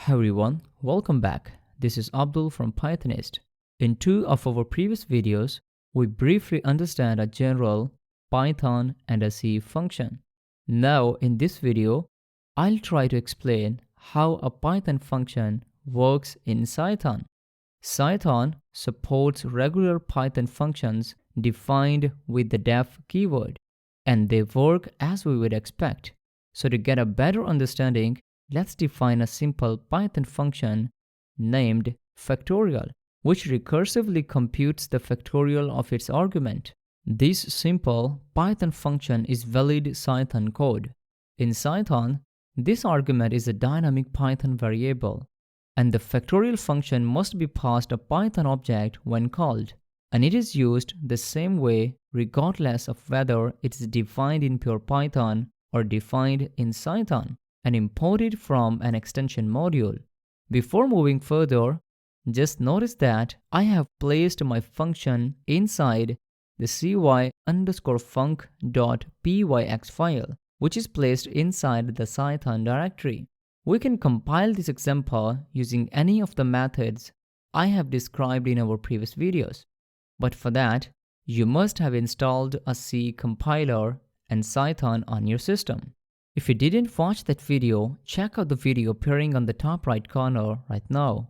Hi everyone, welcome back. This is Abdul from Pythonist. In two of our previous videos, we briefly understand a general Python and a C function. Now in this video, I'll try to explain how a Python function works in Cython. Cython supports regular Python functions defined with the def keyword, and they work as we would expect. So to get a better understanding, let's define a simple Python function named factorial, which recursively computes the factorial of its argument. This simple Python function is valid Cython code. In Cython, this argument is a dynamic Python variable, and the factorial function must be passed a Python object when called, and it is used the same way regardless of whether it is defined in pure Python or defined in Cython and imported from an extension module. Before moving further, just notice that I have placed my function inside the cy_func.pyx file, which is placed inside the Cython directory. We can compile this example using any of the methods I have described in our previous videos. But for that, you must have installed a C compiler and Cython on your system. If you didn't watch that video, check out the video appearing on the top right corner right now.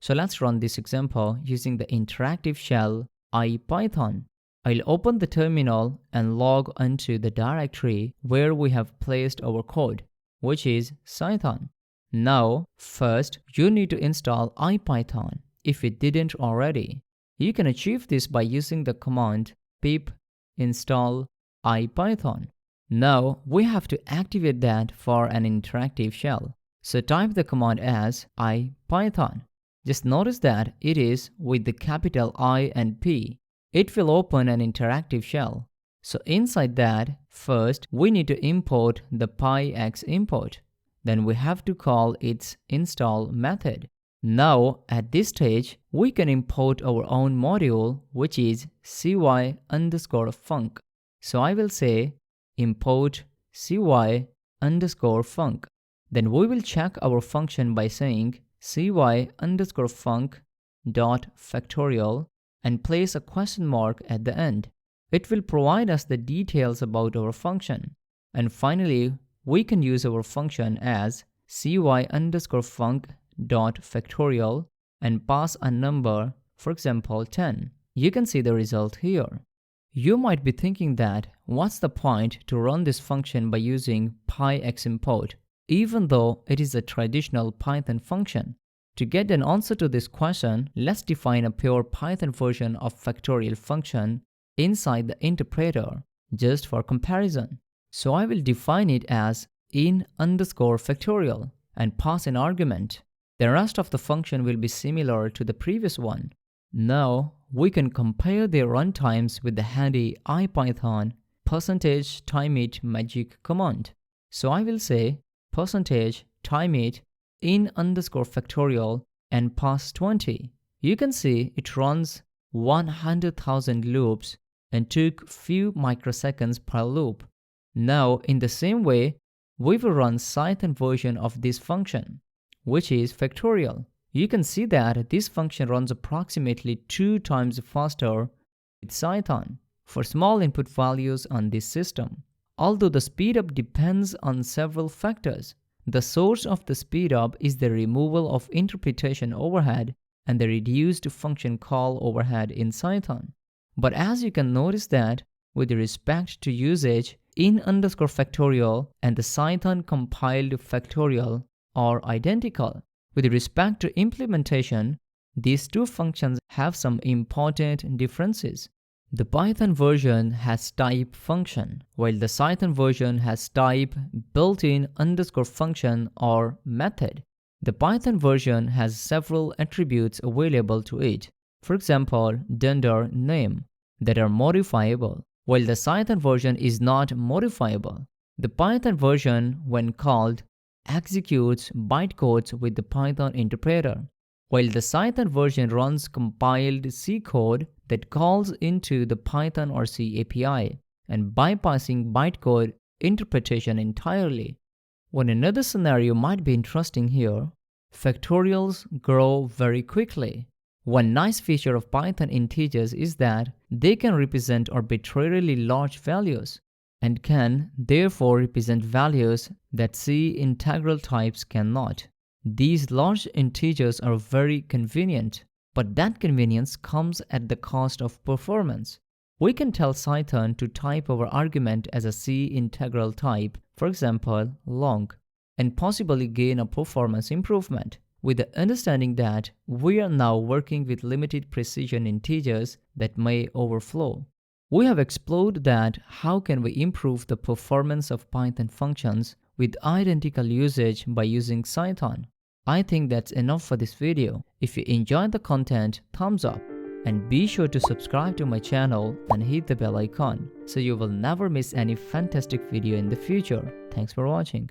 So let's run this example using the interactive shell IPython. I'll open the terminal and log onto the directory where we have placed our code, which is Cython. Now, first, you need to install IPython if you didn't already. You can achieve this by using the command pip install IPython. Now, we have to activate that for an interactive shell. So type the command as IPython. Just notice that it is with the capital I and P. It will open an interactive shell. So inside that, first we need to import the pyx import. Then we have to call its install method. Now, at this stage, we can import our own module, which is cy_func. So I will say import cy_func. Then we will check our function by saying cy_func.factorial and place a question mark at the end. It will provide us the details about our function. And finally, we can use our function as cy_func.factorial and pass a number, for example 10. You can see the result here. You might be thinking that what's the point to run this function by using pyx import, even though it is a traditional Python function? To get an answer to this question, let's define a pure Python version of factorial function inside the interpreter, just for comparison. So I will define it as in_factorial and pass an argument. The rest of the function will be similar to the previous one. Now, we can compare their runtimes with the handy IPython %timeit magic command. So I will say %timeit in_factorial and pass 20. You can see it runs 100,000 loops and took few microseconds per loop. Now, in the same way, we will run Cython version of this function, which is factorial. You can see that this function runs approximately 2 times faster with Cython for small input values on this system. Although the speedup depends on several factors, the source of the speedup is the removal of interpretation overhead and the reduced function call overhead in Cython. But as you can notice that with respect to usage, in_factorial and the Cython compiled factorial are identical. With respect to implementation, these two functions have some important differences. The Python version has type function, while the Cython version has type built-in _function or method. The Python version has several attributes available to it, for example, gender, name, that are modifiable, while the Cython version is not modifiable. The Python version, when called, executes bytecodes with the Python interpreter, while the Cython version runs compiled C code that calls into the Python or C API and bypassing bytecode interpretation entirely. One another scenario might be interesting here. Factorials grow very quickly. One nice feature of Python integers is that they can represent arbitrarily large values and can therefore represent values that C integral types cannot. These large integers are very convenient, but that convenience comes at the cost of performance. We can tell Cython to type our argument as a C integral type, for example, long, and possibly gain a performance improvement, with the understanding that we are now working with limited precision integers that may overflow. We have explored that how can we improve the performance of Python functions with identical usage by using Cython. I think that's enough for this video. If you enjoyed the content, thumbs up, and be sure to subscribe to my channel and hit the bell icon so you will never miss any fantastic video in the future. Thanks for watching.